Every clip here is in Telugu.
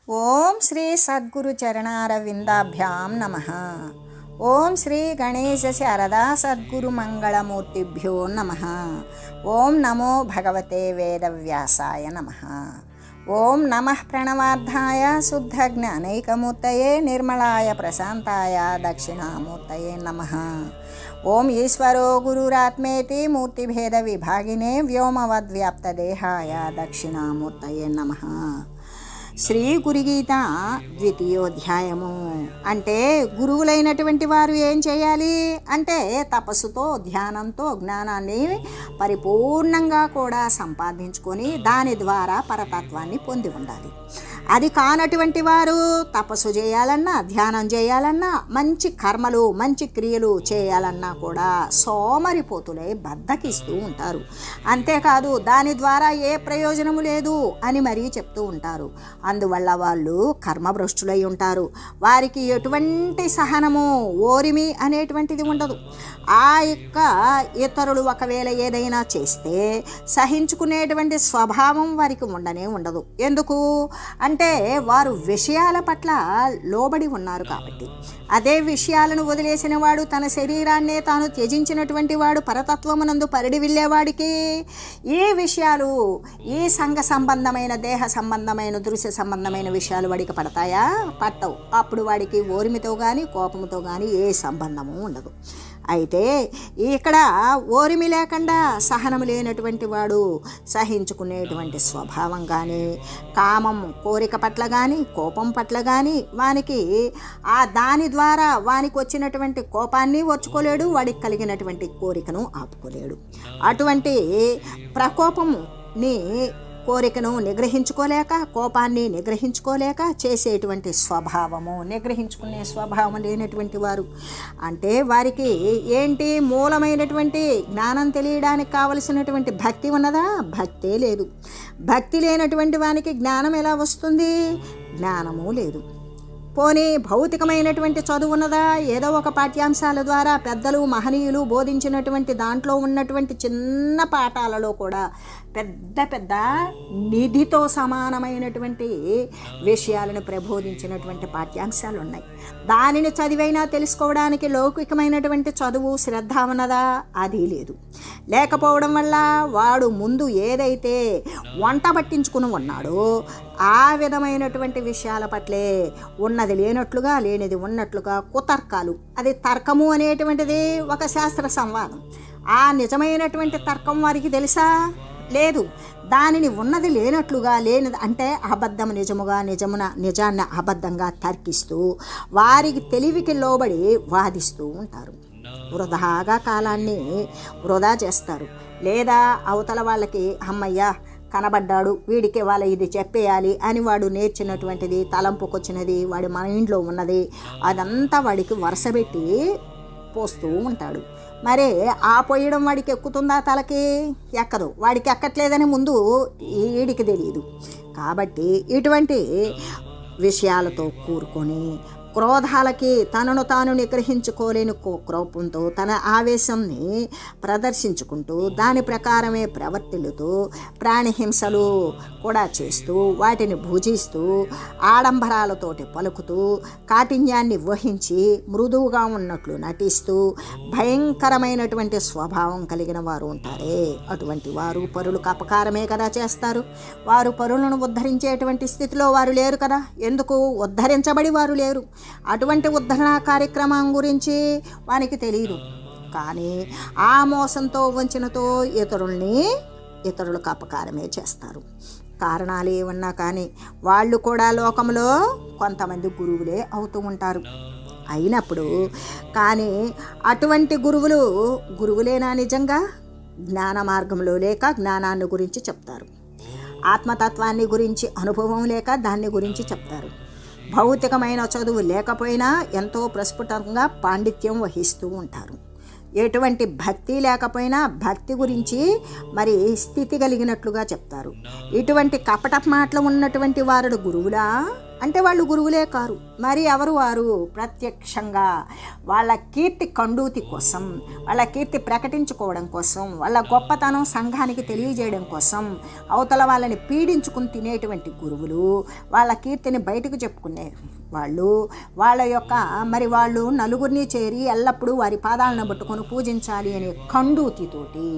ఓం శ్రీ సద్గురు చరణారవిందాభ్యాం నమః. ఓం శ్రీ గణేశ శారదా సద్గురు మంగళమూర్తిభ్యో నమః. ఓం నమో భగవతే వేదవ్యాసాయ నమః. ఓం నమః ప్రణవార్థాయ శుద్ధ జ్ఞానైకమూర్తయే నిర్మలాయ ప్రశాంతాయ దక్షిణామూర్తయే నమః. ఓం ఈశ్వరో గురురాత్మేతి మూర్తిభేద విభాగినే వ్యోమవద్వ్యాప్తదేహాయ దక్షిణామూర్తయే నమః. శ్రీ గురుగీత ద్వితీయోధ్యాయము. అంటే గురువులైనటువంటి వారు ఏం చేయాలి అంటే తపస్సుతో ధ్యానంతో జ్ఞానాన్ని పరిపూర్ణంగా కూడా సంపాదించుకొని దాని ద్వారా పరతత్వాన్ని పొంది ఉండాలి. అది కానటువంటి వారు తపస్సు చేయాలన్నా ధ్యానం చేయాలన్నా మంచి కర్మలు మంచి క్రియలు చేయాలన్నా కూడా సోమరిపోతులై బద్ధకిస్తూ ఉంటారు. అంతేకాదు దాని ద్వారా ఏ ప్రయోజనము లేదు అని మరీ చెప్తూ ఉంటారు. అందువల్ల వాళ్ళు కర్మభ్రష్టులై ఉంటారు. వారికి ఎటువంటి సహనము ఓరిమి అనేటువంటిది ఉండదు. ఆ యొక్క ఇతరులు ఒకవేళ ఏదైనా చేస్తే సహించుకునేటువంటి స్వభావం వారికి ఉండదు. ఎందుకు అంటే వారు విషయాల పట్ల లోబడి ఉన్నారు కాబట్టి. అదే విషయాలను వదిలేసిన వాడు తన శరీరాన్నే తాను త్యజించినటువంటి వాడు పరతత్వమునందు పరిడి వెళ్ళేవాడికి ఈ విషయాలు ఈ సంఘ సంబంధమైన దేహ సంబంధమైన దృశ్య సంబంధమైన విషయాలు వాడికి పడతాయా? పట్టవు. అప్పుడు వాడికి ఓర్మితో కానీ కోపంతో కానీ ఏ సంబంధము ఉండదు. అయితే ఇక్కడ ఓరిమి లేకుండా సహనం లేనటువంటి వాడు సహించుకునేటువంటి స్వభావం కానీ కామం కోరిక పట్ల కానీ కోపం పట్ల కానీ వానికి దాని ద్వారా వానికి వచ్చినటువంటి కోపాన్ని ఓర్చుకోలేడు, వాడికి కలిగినటువంటి కోరికను ఆపుకోలేడు. అటువంటి ప్రకోపముని కోరికను నిగ్రహించుకోలేక కోపాన్ని నిగ్రహించుకోలేక చేసేటువంటి నిగ్రహించుకునే స్వభావం లేనటువంటి వారు అంటే వారికి ఏంటి మూలమైనటువంటి జ్ఞానం తెలియడానికి కావలసినటువంటి భక్తి ఉన్నదా? భక్తే లేదు. భక్తి లేనటువంటి వానికి జ్ఞానం ఎలా వస్తుంది? జ్ఞానము లేదు. పోనీ భౌతికమైనటువంటి చదువు ఉన్నదా? ఏదో ఒక పాఠ్యాంశాల ద్వారా పెద్దలు మహనీయులు బోధించినటువంటి దాంట్లో ఉన్నటువంటి చిన్న పాఠాలలో కూడా పెద్ద పెద్ద నిధితో సమానమైనటువంటి విషయాలను ప్రబోధించినటువంటి పాఠ్యాంశాలు ఉన్నాయి. దానిని చదివైనా తెలుసుకోవడానికి లౌకికమైనటువంటి చదువు శ్రద్ధ ఉన్నదా? అది లేదు. లేకపోవడం వల్ల వాడు ముందు ఏదైతే వంట పట్టించుకుని ఉన్నాడో ఆ విధమైనటువంటి విషయాల పట్లే ఉన్నది లేనట్లుగా లేనిది ఉన్నట్లుగా కుతర్కాలు. అది తర్కము అనేటువంటిది ఒక శాస్త్ర సంవాదం. ఆ నిజమైనటువంటి తర్కం వారికి తెలుసా? లేదు. దానిని ఉన్నది లేనట్లుగా లేనిది అంటే అబద్ధం నిజముగా నిజాన్ని అబద్ధంగా తర్కిస్తూ వారికి తెలివికి లోబడి వాదిస్తూ ఉంటారు. వృధాగా కాలాన్ని వృధా చేస్తారు. లేదా అవతల వాళ్ళకి అమ్మయ్య కనబడ్డాడు వీడికి వాళ్ళ ఇది చెప్పేయాలి అని వాడు నేర్చినటువంటిది తలంపుకొచ్చినది వాడి మైండ్లో ఉన్నది అదంతా వాడికి వరుసపెట్టి పోస్తూ ఉంటాడు. మరి ఆ పోయడం వాడికి ఎక్కుతుందా? తలకి ఎక్కదు. వాడికి ఎక్కట్లేదని ముందు వీడికి తెలియదు. కాబట్టి ఇటువంటి విషయాలతో కూరుకొని క్రోధాలకి తనను తాను నిగ్రహించుకోలేని కోపంతో తన ఆవేశంని ప్రదర్శించుకుంటూ దాని ప్రకారమే ప్రవర్తిల్లుతూ ప్రాణిహింసలు కూడా చేస్తూ వాటిని భుజిస్తూ ఆడంబరాలతోటి పలుకుతూ కాఠిన్యాన్ని వహించి మృదువుగా ఉన్నట్లు నటిస్తూ భయంకరమైనటువంటి స్వభావం కలిగిన వారు ఉంటారే అటువంటి వారు పరులకు అపకారమే కదా చేస్తారు. వారు పరులను ఉద్ధరించేటువంటి స్థితిలో వారు లేరు కదా. ఎందుకు? ఉద్ధరించబడి వారు లేరు. అటువంటి ఉద్ధరణ కార్యక్రమం గురించి వానికి తెలియదు. కానీ ఆ మోసంతో వంచనతో ఇతరులకు అపకారమే చేస్తారు. కారణాలు ఏమన్నా కానీ వాళ్ళు కూడా లోకంలో కొంతమంది గురువులే అవుతూ ఉంటారు. అయినప్పుడు కానీ అటువంటి గురువులేనా నిజంగా? జ్ఞాన మార్గంలో లేక జ్ఞానాన్ని గురించి చెప్తారు. ఆత్మతత్వాన్ని గురించి అనుభవం లేక దాన్ని గురించి చెప్తారు. భౌతికమైన చదువు లేకపోయినా ఎంతో ప్రస్ఫుటంగా పాండిత్యం వహిస్తూ ఉంటారు. ఎటువంటి భక్తి లేకపోయినా భక్తి గురించి మరి స్థితి కలిగినట్లుగా చెప్తారు. ఇటువంటి కపట మాటలు ఉన్నటువంటి వారు గురువులా? అంటే వాళ్ళు గురువులే కారు. మరి ఎవరు వారు? ప్రత్యక్షంగా వాళ్ళ కీర్తి కండూతి కోసం, వాళ్ళ కీర్తి ప్రకటించుకోవడం కోసం, వాళ్ళ గొప్పతనం సంఘానికి తెలియజేయడం కోసం అవతల వాళ్ళని పీడించుకుని తినేటువంటి గురువులు, వాళ్ళ కీర్తిని బయటకు చెప్పుకునే వాళ్ళు, వాళ్ళ యొక్క మరి వాళ్ళు నలుగురిని చేరి ఎల్లప్పుడూ వారి పాదాలను పట్టుకొని పూజించాలి అనే కండూతితోటి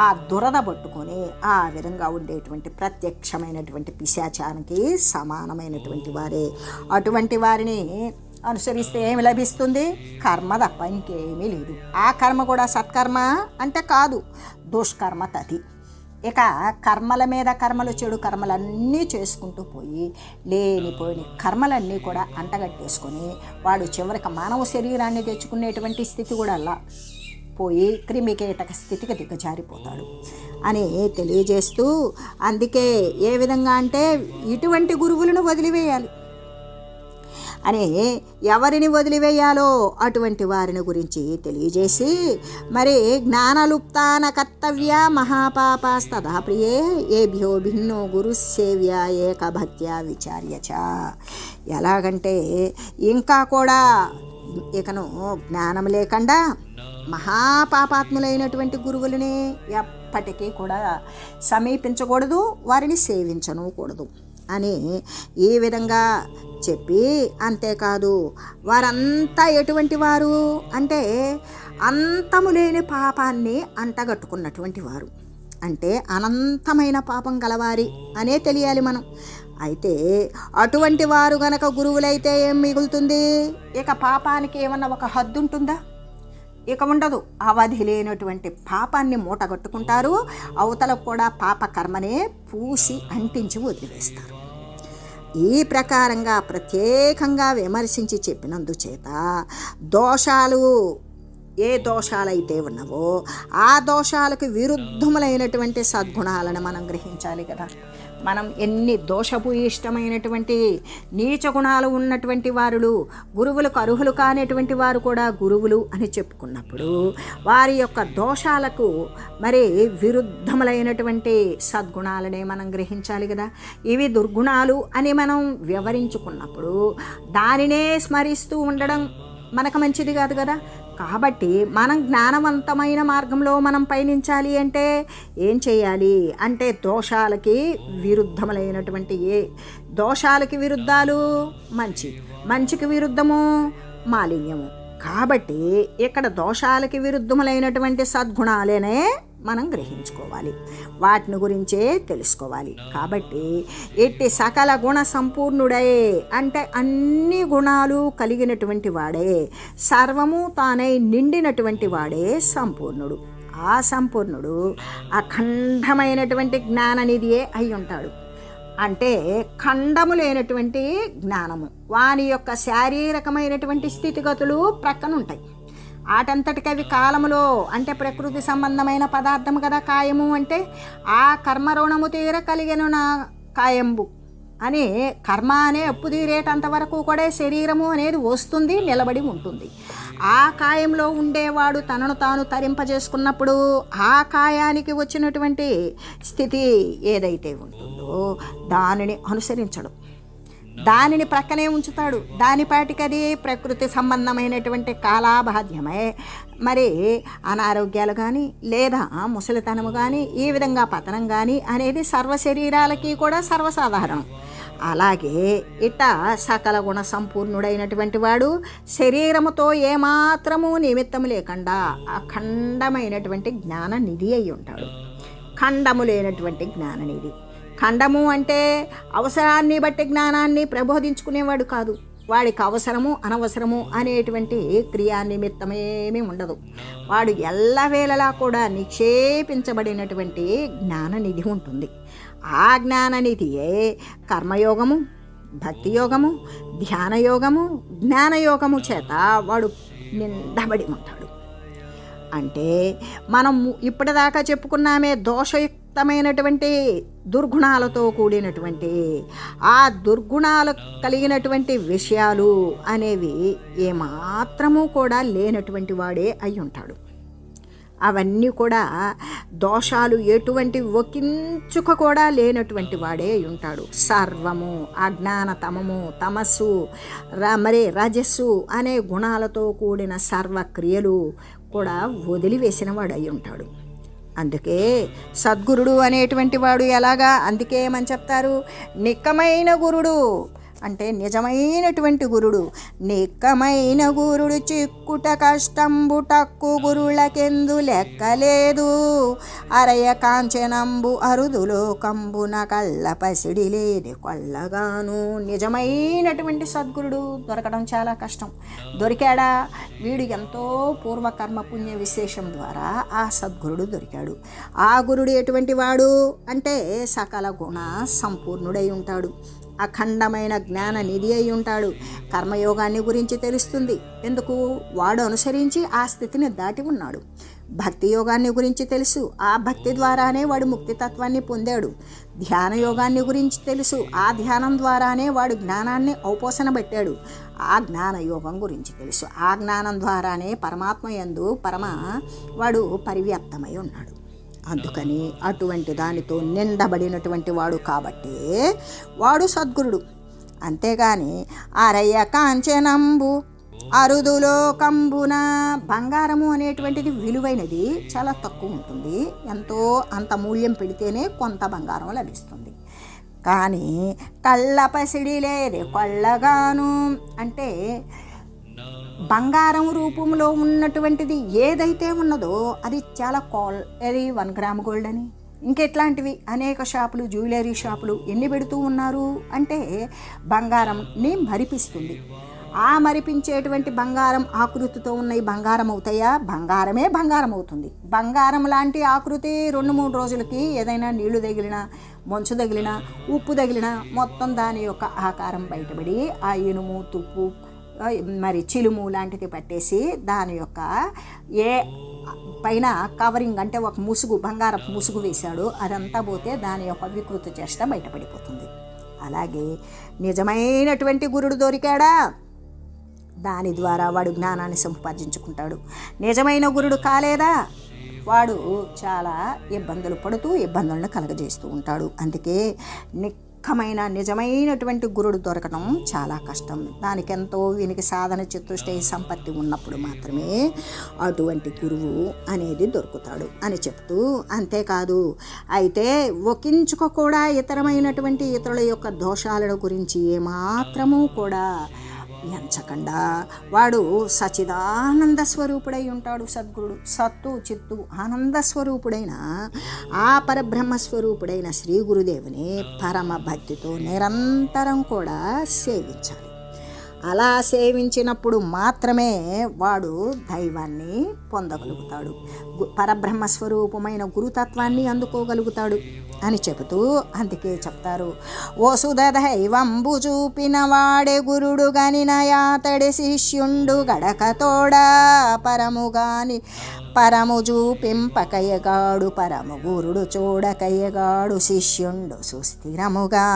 ఆ దురద పట్టుకొని ఆ విధంగా ఉండేటువంటి ప్రత్యక్షమైనటువంటి పిశాచానికి సమానమైనటువంటి వారే. అటువంటి వారిని అనుసరిస్తే ఏమి లభిస్తుంది? కర్మ తప్ప ఇంకేమీ లేదు. ఆ కర్మ కూడా సత్కర్మ అంటే కాదు, దుష్కర్మ తది. ఇక కర్మల మీద కర్మలు, చెడు కర్మలన్నీ చేసుకుంటూ పోయి లేనిపోయిన కర్మలన్నీ కూడా అంటగట్టేసుకొని వాడు చివరికి మానవ శరీరాన్ని తెచ్చుకునేటువంటి స్థితి కూడా అలా పోయి క్రిమికీటక స్థితికి దిగజారిపోతాడు అని తెలియజేస్తూ, అందుకే ఏ విధంగా అంటే ఇటువంటి గురువులను వదిలివేయాలి అని, ఎవరిని వదిలివేయాలో అటువంటి వారిని గురించి తెలియజేసి, మరి జ్ఞానలుప్తాన కర్తవ్య మహాపాపాస్తదా ప్రియే ఏభ్యో భిన్నో గురు సేవ్య ఏకభక్త్యా విచార్యచ. ఎలాగంటే ఇంకా కూడా ఇకను జ్ఞానం లేకుండా మహాపాపాత్ములైనటువంటి గురువులని ఎప్పటికీ కూడా సమీపించకూడదు, వారిని సేవించనూకూడదు అని ఈ విధంగా చెప్పి, అంతేకాదు వారంతా ఎటువంటి వారు అంటే అంతము లేని పాపాన్ని అంటగట్టుకున్నటువంటి వారు, అంటే అనంతమైన పాపం గలవారి అనే తెలియాలి మనం. అయితే అటువంటి వారు గనక గురువులైతే ఏం మిగులుతుంది? ఇక పాపానికి ఏమన్నా ఒక హద్దు ఉంటుందా? ఇక ఉండదు. అవధి లేనటువంటి పాపాన్ని మూటగట్టుకుంటారు, అవతలకు కూడా పాప కర్మనే పూసి అంటించి వదిలివేస్తారు. ఈ ప్రకారంగా ప్రత్యేకంగా విమర్శించి చెప్పినందుచేత దోషాలు ఏ దోషాలైతే ఉన్నవో ఆ దోషాలకు విరుద్ధములైనటువంటి సద్గుణాలను మనం గ్రహించాలి కదా. మనం ఎన్ని దోషభూయిష్టమైనటువంటి నీచ గుణాలు ఉన్నటువంటి వారు గురువులకు అర్హులు కానిటువంటి వారు కూడా గురువులు అని చెప్పుకున్నప్పుడు వారి యొక్క దోషాలకు మరి విరుద్ధములైనటువంటి సద్గుణాలనే మనం గ్రహించాలి కదా. ఇవి దుర్గుణాలు అని మనం వివరించుకున్నప్పుడు దానినే స్మరిస్తూ ఉండడం మనకు మంచిది కాదు కదా. కాబట్టి మనం జ్ఞానవంతమైన మార్గంలో మనం పయనించాలి అంటే ఏం చేయాలి అంటే దోషాలకి విరుద్ధములైనటువంటి దోషాలకి విరుద్ధాలు మంచికి విరుద్ధము మాలిన్యము. కాబట్టి ఇక్కడ దోషాలకి విరుద్ధములైనటువంటి సద్గుణాలనే మనం గ్రహించుకోవాలి, వాటిని గురించే తెలుసుకోవాలి. కాబట్టి ఎట్టి సకల గుణ సంపూర్ణుడే అంటే అన్ని గుణాలు కలిగినటువంటి వాడే, సర్వము తానై నిండినటువంటి వాడే సంపూర్ణుడు. ఆ సంపూర్ణుడు అఖండమైనటువంటి జ్ఞాననిధియే అయి ఉంటాడు. అంటే ఖండము లేనటువంటి జ్ఞానము, వాని యొక్క శారీరకమైనటువంటి స్థితిగతులు ప్రక్కన ఉంటాయి. ఆటంతటికి అవి కాలములో అంటే ప్రకృతి సంబంధమైన పదార్థము కదా కాయము అంటే, ఆ కర్మరుణము తీర కలిగెను నా కాయంబు అని కర్మ అనే అప్పు తీరేటంత వరకు కూడా శరీరము అనేది వస్తుంది, నిలబడి ఉంటుంది. ఆ కాయంలో ఉండేవాడు తనను తాను తరింపజేసుకున్నప్పుడు ఆ కాయానికి వచ్చినటువంటి స్థితి ఏదైతే ఉంటుందో దానిని అనుసరించడం, దానిని ప్రక్కనే ఉంచుతాడు. దానిపాటికది ప్రకృతి సంబంధమైనటువంటి కాలాబాధ్యమే మరి అనారోగ్యాలు కానీ లేదా ముసలితనము కానీ ఈ విధంగా పతనం కానీ అనేది సర్వ శరీరాలకి కూడా సర్వసాధారణం. అలాగే ఇట్ట సకల గుణ సంపూర్ణుడైనటువంటి వాడు శరీరముతో ఏమాత్రము నిమిత్తము లేకుండా అఖండమైనటువంటి జ్ఞాన నిధి అయి ఉంటాడు. ఖండము లేనటువంటి జ్ఞాననిధి. ఖండము అంటే అవసరాన్ని బట్టి జ్ఞానాన్ని ప్రబోధించుకునేవాడు కాదు. వాడికి అవసరము అనవసరము అనేటువంటి క్రియా నిమిత్తమేమీ ఉండదు. వాడు ఎల్లవేళలా కూడా నిక్షేపించబడినటువంటి జ్ఞాననిధి ఉంటుంది. ఆ జ్ఞాననిధియే కర్మయోగము, భక్తి యోగము, ధ్యానయోగము, జ్ఞానయోగము చేత వాడు నిండబడి ఉంటాడు. అంటే మనం ఇప్పటిదాకా చెప్పుకున్నామే దోషయుక్తమైనటువంటి దుర్గుణాలతో కూడినటువంటి ఆ దుర్గుణాలు కలిగినటువంటి విషయాలు అనేవి ఏమాత్రము కూడా లేనటువంటి వాడే అయి ఉంటాడు. అవన్నీ కూడా దోషాలు ఎటువంటి ఒకించుక కూడా లేనటువంటి వాడే ఉంటాడు. సర్వము అజ్ఞానతమము, తమస్సు, మరి రజస్సు అనే గుణాలతో కూడిన సర్వక్రియలు కూడా వదిలివేసిన వాడు అయి ఉంటాడు. అందుకే సద్గురుడు అనేటువంటి వాడు ఎలాగా, అందుకే ఏమని చెప్తారు, నిక్కమైన గురుడు అంటే నిజమైనటువంటి గురుడు. నిక్కమైన గురుడు చిక్కుట కష్టంబు, టక్కు గురులకెందు లెక్కలేదు. అరయ కాంచనంబు అరుదులో కంబున కళ్ళ పసిడి లేని కొల్లగాను. నిజమైనటువంటి సద్గురుడు దొరకడం చాలా కష్టం. దొరికాడా, వీడు ఎంతో పూర్వకర్మ పుణ్య విశేషం ద్వారా ఆ సద్గురుడు దొరికాడు. ఆ గురుడు ఎటువంటి వాడు అంటే సకల గుణ సంపూర్ణుడై ఉంటాడు. అఖండమైన జ్ఞాన నిధి అయి ఉంటాడు. కర్మయోగాన్ని గురించి తెలుస్తుంది. ఎందుకు, వాడు అనుసరించి ఆ స్థితిని దాటి ఉన్నాడు. భక్తి యోగాన్ని గురించి తెలుసు, ఆ భక్తి ద్వారానే వాడు ముక్తితత్వాన్ని పొందాడు. ధ్యాన యోగాన్ని గురించి తెలుసు, ఆ ధ్యానం ద్వారానే వాడు జ్ఞానాన్ని ఔపోసన పెట్టాడు. ఆ జ్ఞాన యోగం గురించి తెలుసు, ఆ జ్ఞానం ద్వారానే పరమాత్మ యందు వాడు పరివ్యాప్తమై ఉన్నాడు. అందుకని అటువంటి దానితో నిండబడినటువంటి వాడు కాబట్టి వాడు సద్గురుడు. అంతేగాని అరయ్య కాంచనంబు అరుదులో కంబున, బంగారము అనేటువంటిది విలువైనది, చాలా తక్కువ ఉంటుంది. ఎంతో అంత మూల్యం పెడితేనే కొంత బంగారం లభిస్తుంది. కానీ కళ్ళపసిడి లేదే కొల్లగాను అంటే బంగారం రూపంలో ఉన్నటువంటిది ఏదైతే ఉన్నదో అది చాలా అది 1 గ్రామ్ గోల్డ్ అని, ఇంకెట్లాంటివి అనేక షాపులు, జ్యువెలరీ షాపులు ఎన్ని పెడుతూ ఉన్నారు అంటే బంగారంని మరిపిస్తుంది. ఆ మరిపించేటువంటి బంగారం ఆకృతితో ఉన్నాయి బంగారం అవుతాయా? బంగారమే బంగారం అవుతుంది. బంగారం లాంటి ఆకృతి 2-3 రోజులకి ఏదైనా నీళ్లు తగిలినా, మంచు తగిలినా, ఉప్పు తగిలినా మొత్తం దాని యొక్క ఆకారం బయటపడి ఆ ఇనుము, తుప్పు, మరి చిలుము లాంటిది పట్టేసి దాని యొక్క ఏ పైన కవరింగ్ అంటే ఒక ముసుగు, బంగారపు ముసుగు వేశాడు, అదంతా పోతే దాని యొక్క వికృత చేష్ట బయటపడిపోతుంది. అలాగే నిజమైనటువంటి గురుడు దొరికాడా, దాని ద్వారా వాడు జ్ఞానాన్ని సంపాదించుకుంటాడు. నిజమైన గురుడు కాలేదా, వాడు చాలా ఇబ్బందులు పడుతూ ఇబ్బందులను కలగజేస్తూ ఉంటాడు. అందుకే నిజమైనటువంటి గురుడు దొరకడం చాలా కష్టం. దానికెంతో వీనికి సాధన, చతుష్టయ సంపత్తి ఉన్నప్పుడు మాత్రమే అటువంటి గురువు అనేది దొరుకుతాడు అని చెప్తూ, అంతేకాదు అయితే ఒకించుక కూడా ఇతరమైనటువంటి ఇతరుల యొక్క దోషాల గురించి ఏమాత్రము కూడా ఎంచకుండా వాడు సచిదానంద స్వరూపుడై ఉంటాడు. సద్గురుడు సత్తు చిత్తు ఆనంద స్వరూపుడైన ఆ పరబ్రహ్మస్వరూపుడైన శ్రీ గురుదేవుని పరమ భక్తితో నిరంతరం కూడా సేవించాలి. అలా సేవించినప్పుడు మాత్రమే వాడు దైవాన్ని పొందగలుగుతాడు, పరబ్రహ్మస్వరూపమైన గురుతత్వాన్ని అందుకోగలుగుతాడు అని చెబుతూ, అందుకే చెప్తారు, ఓసుద దైవంబు చూపిన వాడే గురుడు గనిన యాతడి శిష్యుండు గడకతోడా పరముగాని పరము చూపింపకయ్యగాడు పరము గురుడు చూడకయ్యగాడు శిష్యుండు సుస్థిరముగా.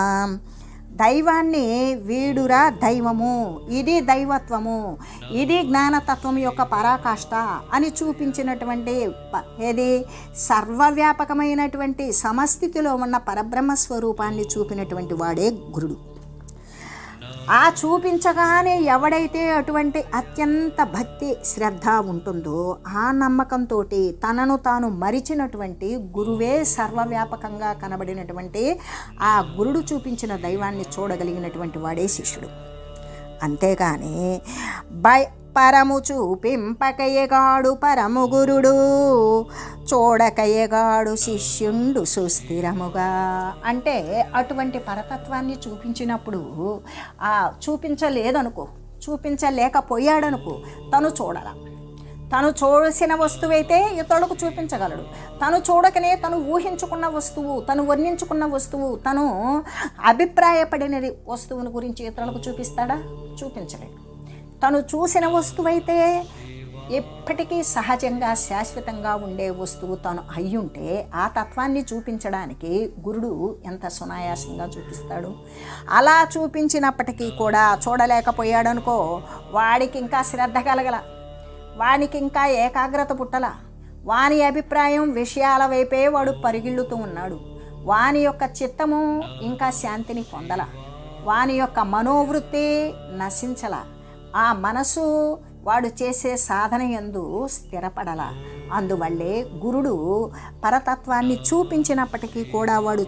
దైవాన్ని వీడురా దైవము, ఇది దైవత్వము, ఇది జ్ఞానతత్వం యొక్క పరాకాష్ఠ అని చూపించినటువంటి ఏది సర్వవ్యాపకమైనటువంటి సమస్థితిలో ఉన్న పరబ్రహ్మ స్వరూపాన్ని చూపినటువంటి వాడే గురుడు. ఆ చూపించగానే ఎవడైతే అటువంటి అత్యంత భక్తి శ్రద్ధ ఉంటుందో ఆ నమ్మకంతో తనను తాను మరిచినటువంటి గురువే సర్వవ్యాపకంగా కనబడినటువంటి ఆ గురుడు చూపించిన దైవాన్ని చూడగలిగినటువంటి వాడే శిష్యుడు. అంతేగాని పరము చూపింపకయ్యగాడు పరము గురుడు చూడకయ్యగాడు శిష్యుండు సుస్థిరముగా. అంటే అటువంటి పరతత్వాన్ని చూపించినప్పుడు చూపించలేకపోయాడనుకో, తను చూడాల. తను చూసిన వస్తువైతే ఇతరులకు చూపించగలడు. తను చూడకనే తను ఊహించుకున్న వస్తువు, తను వర్ణించుకున్న వస్తువు, తను అభిప్రాయపడిన వస్తువుని గురించి ఇతరులకు చూపిస్తాడా? చూపించలేడు. తను చూసిన వస్తువైతే ఎప్పటికీ సహజంగా శాశ్వతంగా ఉండే వస్తువు తను అయ్యుంటే ఆ తత్వాన్ని చూపించడానికి గురుడు ఎంత సునాయాసంగా చూపిస్తాడు. అలా చూపించినప్పటికీ కూడా చూడలేకపోయాడనుకో, వాడికి ఇంకా శ్రద్ధ కలగల, వాడికి ఇంకా ఏకాగ్రత పుట్టల, వాని అభిప్రాయం విషయాల వైపే వాడు పరిగిళ్ళుతూ ఉన్నాడు. వాని యొక్క చిత్తము ఇంకా శాంతిని పొందల, వాని యొక్క మనోవృత్తి నశించల, ఆ మనసు వాడు చేసే సాధన యందు స్థిరపడల. అందువల్లే గురుడు పరతత్వాన్ని చూపించినప్పటికీ కూడా వాడు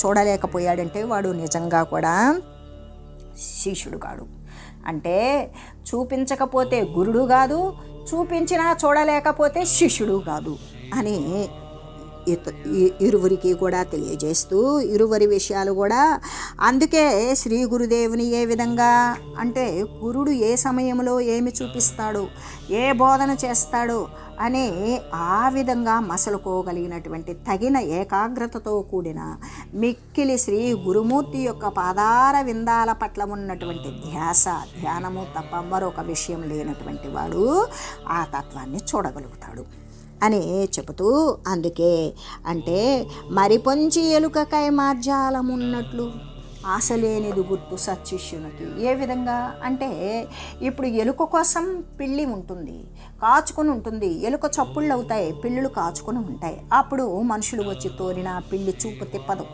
చూడలేకపోయాడంటే వాడు నిజంగా కూడా శిష్యుడు కాడు. అంటే చూపించకపోతే గురుడు కాదు, చూపించినా చూడలేకపోతే శిష్యుడు కాదు అని ఇరువురికి కూడా తెలియజేస్తూ ఇరువురి విషయాలు కూడా. అందుకే శ్రీ గురుదేవుని ఏ విధంగా అంటే గురుడు ఏ సమయంలో ఏమి చూపిస్తాడు, ఏ బోధన చేస్తాడు అని ఆ విధంగా మసలుకోగలిగినటువంటి తగిన ఏకాగ్రతతో కూడిన మిక్కిలి శ్రీ గురుమూర్తి యొక్క పాదార విందాల పట్ల ఉన్నటువంటి ధ్యానము తప్ప మరొక విషయం లేనటువంటి వాడు ఆ తత్వాన్ని చూడగలుగుతాడు అని చెబుతూ, అందుకే అంటే మరిపొంచి ఎలుకకై మార్జాలమున్నట్లు ఆశలేనిది గుర్తు సత్శిష్యునికి. ఏ విధంగా అంటే ఇప్పుడు ఎలుక కోసం పిల్లి ఉంటుంది, కాచుకొని ఉంటుంది. ఎలుక చప్పుళ్ళు అవుతాయి, పిల్లులు కాచుకొని ఉంటాయి. అప్పుడు మనుషులు వచ్చి తోరినా పిల్లి చూపు తిప్పదు.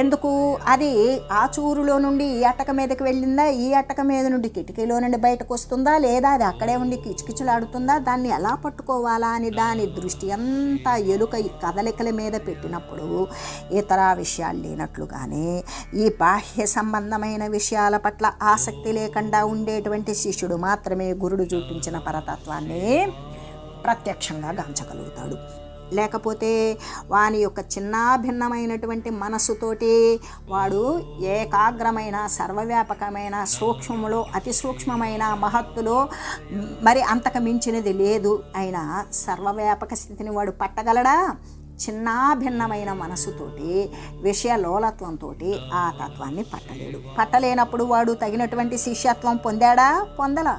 ఎందుకు? అది ఆ చూరులో నుండి ఈ అట్టక మీదకి వెళ్ళిందా, ఈ అట్టక మీద నుండి కిటికీలో నుండి బయటకు వస్తుందా, లేదా అది అక్కడే ఉండి కిచకిచలాడుతుందా, దాన్ని ఎలా పట్టుకోవాలా అని దాని దృష్టి అంతా ఎలుక కదలికల మీద పెట్టినప్పుడు ఇతర విషయాలు లేనట్లుగానే ఈ బాహ్య సంబంధమైన విషయాల పట్ల ఆసక్తి లేకుండా ఉండేటువంటి శిష్యుడు మాత్రమే గురుడు చూపించిన పరతత్వాన్ని ప్రత్యక్షంగా గాంచగలుగుతాడు. లేకపోతే వాని యొక్క చిన్నాభిన్నమైనటువంటి మనస్సుతోటి వాడు ఏకాగ్రమైన సర్వవ్యాపకమైన సూక్ష్మములో అతి సూక్ష్మమైన మహత్తులో మరి అంతకు మించినది లేదు అయినా సర్వవ్యాపక స్థితిని వాడు పట్టగలడా? చిన్నాభిన్నమైన మనసుతోటి విషయలోలత్వంతో ఆ తత్వాన్ని పట్టలేనప్పుడు వాడు తగినటువంటి శిష్యత్వం పొందాడా? పొందలా.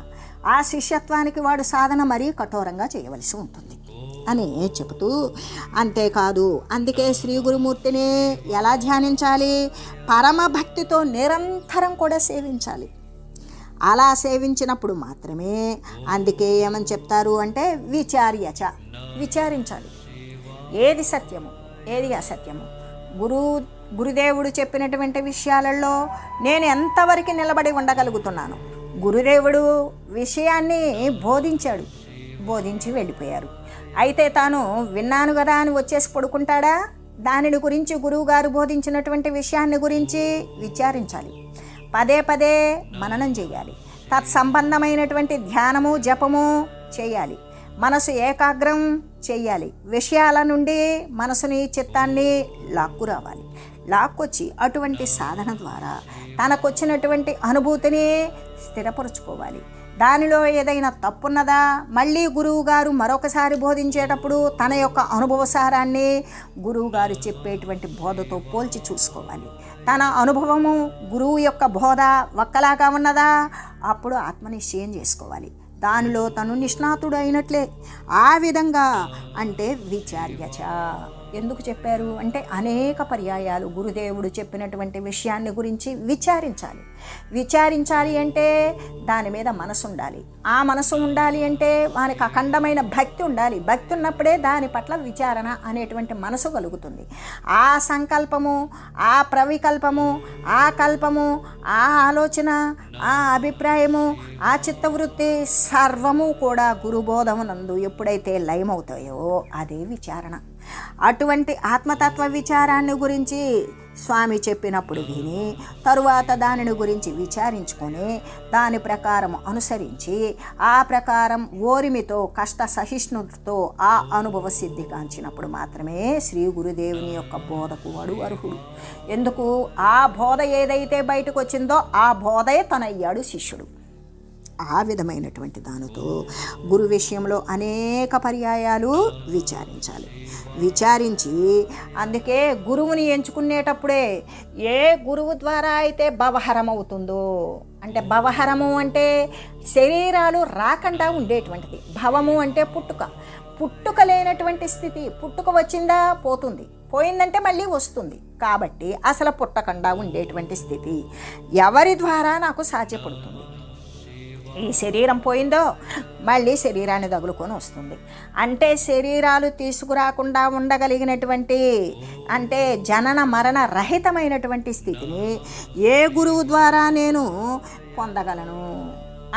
ఆ శిష్యత్వానికి వాడు సాధన మరీ కఠోరంగా చేయవలసి ఉంటుంది అని చెబుతూ, అంతేకాదు అందుకే శ్రీ గురుమూర్తిని ఎలా ధ్యానించాలి? పరమభక్తితో నిరంతరం కూడా సేవించాలి. అలా సేవించినప్పుడు మాత్రమే, అందుకే ఏమని చెప్తారు అంటే విచారించాలి. ఏది సత్యము, ఏది అసత్యము. గురుదేవుడు చెప్పినటువంటి విషయాలలో నేను ఎంతవరకు నిలబడి ఉండగలుగుతున్నాను? గురుదేవుడు విషయాన్ని బోధించి వెళ్ళిపోయారు. అయితే తాను విన్నాను కదా అని వచ్చేసి పడుకుంటాడా? దానిని గురించి గురువుగారు బోధించినటువంటి విషయాన్ని గురించి విచారించాలి, పదే పదే మననం చేయాలి, తత్సంబంధమైనటువంటి ధ్యానము జపము చేయాలి, మనసు ఏకాగ్రం చెయ్యాలి, విషయాల నుండి మనసుని చిత్తాన్ని లాక్కొచ్చి అటువంటి సాధన ద్వారా తనకొచ్చినటువంటి అనుభూతిని స్థిరపరుచుకోవాలి. దానిలో ఏదైనా తప్పున్నదా మళ్ళీ గురువుగారు మరొకసారి బోధించేటప్పుడు తన యొక్క అనుభవసారాన్ని గురువుగారు చెప్పేటువంటి బోధతో పోల్చి చూసుకోవాలి. తన అనుభవము గురువు యొక్క బోధ ఒక్కలాగా ఉన్నదా అప్పుడు ఆత్మనిశ్చయం చేసుకోవాలి. దానిలో తను నిష్ణాతుడు అయినట్లే. ఆ విధంగా అంటే విచార్యచ ఎందుకు చెప్పారు అంటే అనేక పర్యాయాలు గురుదేవుడు చెప్పినటువంటి విషయాన్ని గురించి విచారించాలి అంటే దాని మీద మనసు ఉండాలి. ఆ మనసు ఉండాలి అంటే వానికి అఖండమైన భక్తి ఉండాలి. భక్తి ఉన్నప్పుడే దాని పట్ల విచారణ అనేటువంటి మనసు కలుగుతుంది. ఆ సంకల్పము, ఆ ప్రవికల్పము, ఆ కల్పము, ఆ ఆలోచన, ఆ అభిప్రాయము, ఆ చిత్తవృత్తి సర్వము కూడా గురుబోధమునందు ఎప్పుడైతే లయమవుతాయో అదే విచారణ. అటువంటి ఆత్మతత్వ విచారాన్ని గురించి స్వామి చెప్పినప్పుడు విని తరువాత దానిని గురించి విచారించుకొని దాని ప్రకారం అనుసరించి ఆ ప్రకారం ఓరిమితో కష్ట సహిష్ణుతో ఆ అనుభవ సిద్ధి కాంచినప్పుడు మాత్రమే శ్రీ గురుదేవుని యొక్క బోధకు వాడు అర్హుడు. ఎందుకు? ఆ బోధ ఏదైతే బయటకు వచ్చిందో ఆ బోధే తనయ్యాడు శిష్యుడు. ఆ విధమైనటువంటి దానితో గురు విషయంలో అనేక పర్యాయాలు విచారించి అందుకే గురువుని ఎంచుకునేటప్పుడే ఏ గురువు ద్వారా అయితే భవహరం అవుతుందో అంటే భవహరము అంటే శరీరాలు రాకుండా ఉండేటువంటిది, భవము అంటే పుట్టుక లేనటువంటి స్థితి. పుట్టుక వచ్చిందా పోతుంది, పోయిందంటే మళ్ళీ వస్తుంది. కాబట్టి అసలు పుట్టకుండా ఉండేటువంటి స్థితి ఎవరి ద్వారా నాకు సాధ్యపడుతుంది? ఈ శరీరం పోయిందో మళ్ళీ శరీరాన్ని తగులుకొని వస్తుంది. అంటే శరీరాలు తీసుకురాకుండా ఉండగలిగినటువంటి, అంటే జనన మరణ రహితమైనటువంటి స్థితిని ఏ గురువు ద్వారా నేను పొందగలను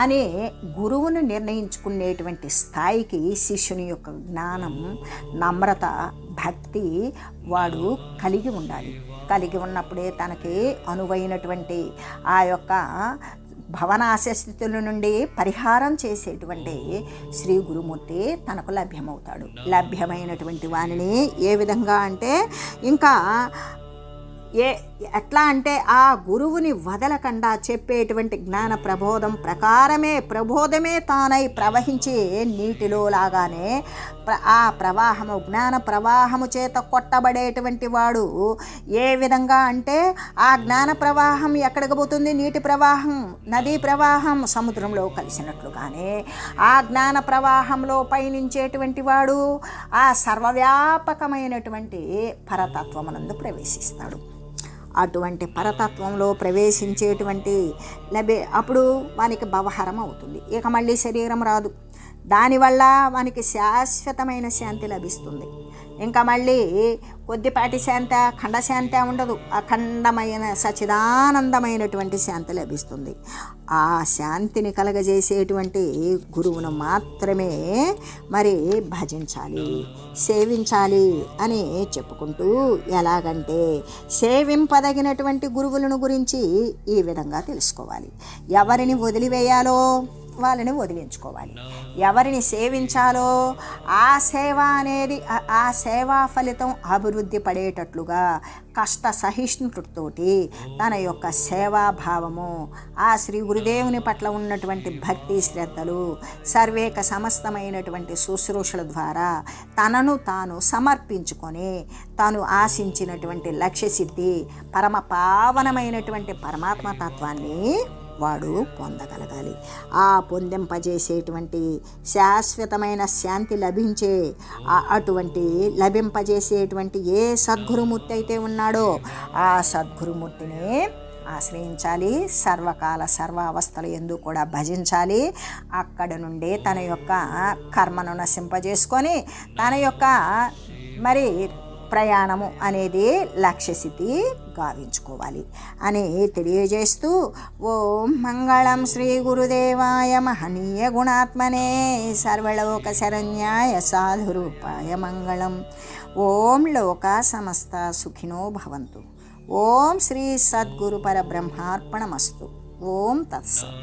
అని గురువును నిర్ణయించుకునేటువంటి స్థాయికి శిష్యుని యొక్క జ్ఞానం, నమ్రత, భక్తి వాడు కలిగి ఉండాలి. కలిగి ఉన్నప్పుడే తనకి అనువైనటువంటి ఆ యొక్క భవనాశస్థితుల నుండి పరిహారం చేసేటువంటి శ్రీ గురుమూర్తి తనకు లభ్యమవుతాడు. లభ్యమైనటువంటి వానిని ఏ విధంగా అంటే ఇంకా ఎట్లా అంటే ఆ గురువుని వదలకుండా చెప్పేటువంటి జ్ఞాన ప్రబోధమే తానై ప్రవహించే నీటిలో లాగానే ఆ ప్రవాహము, జ్ఞాన ప్రవాహము చేత కొట్టబడేటువంటి వాడు ఏ విధంగా అంటే ఆ జ్ఞాన ప్రవాహం ఎక్కడికి పోతుంది? నీటి ప్రవాహం, నదీ ప్రవాహం సముద్రంలో కలిసినట్లుగానే ఆ జ్ఞాన ప్రవాహంలో పయనించేటువంటి వాడు ఆ సర్వవ్యాపకమైనటువంటి పరతత్వమునందు ప్రవేశిస్తాడు. అటువంటి పరతత్వంలో ప్రవేశించేటువంటి అప్పుడు వానికి భవహరం అవుతుంది. ఇక మళ్ళీ శరీరం రాదు. దానివల్ల మనకి శాశ్వతమైన శాంతి లభిస్తుంది. ఇంకా మళ్ళీ కొద్దిపాటి శాంతి, ఖండశాంతి ఉండదు. అఖండమైన సచిదానందమైనటువంటి శాంతి లభిస్తుంది. ఆ శాంతిని కలగజేసేటువంటి గురువును మాత్రమే మరి భజించాలి, సేవించాలి అని చెప్పుకుంటూ, ఎలాగంటే సేవింపదగినటువంటి గురువులను గురించి ఈ విధంగా తెలుసుకోవాలి. ఎవరిని వదిలివేయాలో వాళ్ళని వదిలించుకోవాలి. ఎవరిని సేవించాలో ఆ సేవ అనేది, ఆ సేవా ఫలితం అభివృద్ధి పడేటట్లుగా కష్ట సహిష్ణుతోటి తన యొక్క సేవాభావము, ఆ శ్రీ గురుదేవుని పట్ల ఉన్నటువంటి భక్తి శ్రద్ధలు, సర్వేక సమస్తమైనటువంటి శుశ్రూషల ద్వారా తనను తాను సమర్పించుకొని తాను ఆశించినటువంటి లక్ష్యసిద్ధి, పరమ పావనమైనటువంటి పరమాత్మతత్వాన్ని వాడు పొందగలగాలి. ఆ పొందింపజేసేటువంటి శాశ్వతమైన శాంతి అటువంటి లభింపజేసేటువంటి ఏ సద్గురుమూర్తి అయితే ఉన్నాడో ఆ సద్గురుమూర్తిని ఆశ్రయించాలి. సర్వకాల సర్వావస్థల యందు కూడా భజించాలి. అక్కడ నుండే తన యొక్క కర్మను నశింపజేసుకొని తన యొక్క మరి ప్రయాణము అనేది లక్ష్యస్థితి గావించుకోవాలి అని తెలియజేస్తూ, ఓం మంగళం శ్రీ గురుదేవాయ మహనీయ గుణాత్మనే సర్వలోక శరణ్యాయ సాధురూపాయ మంగళం. ఓం లోకా సమస్త సుఖినో భవంతు. ఓం శ్రీ సద్గురు పరబ్రహ్మార్పణమస్తు. ఓం తత్సత్.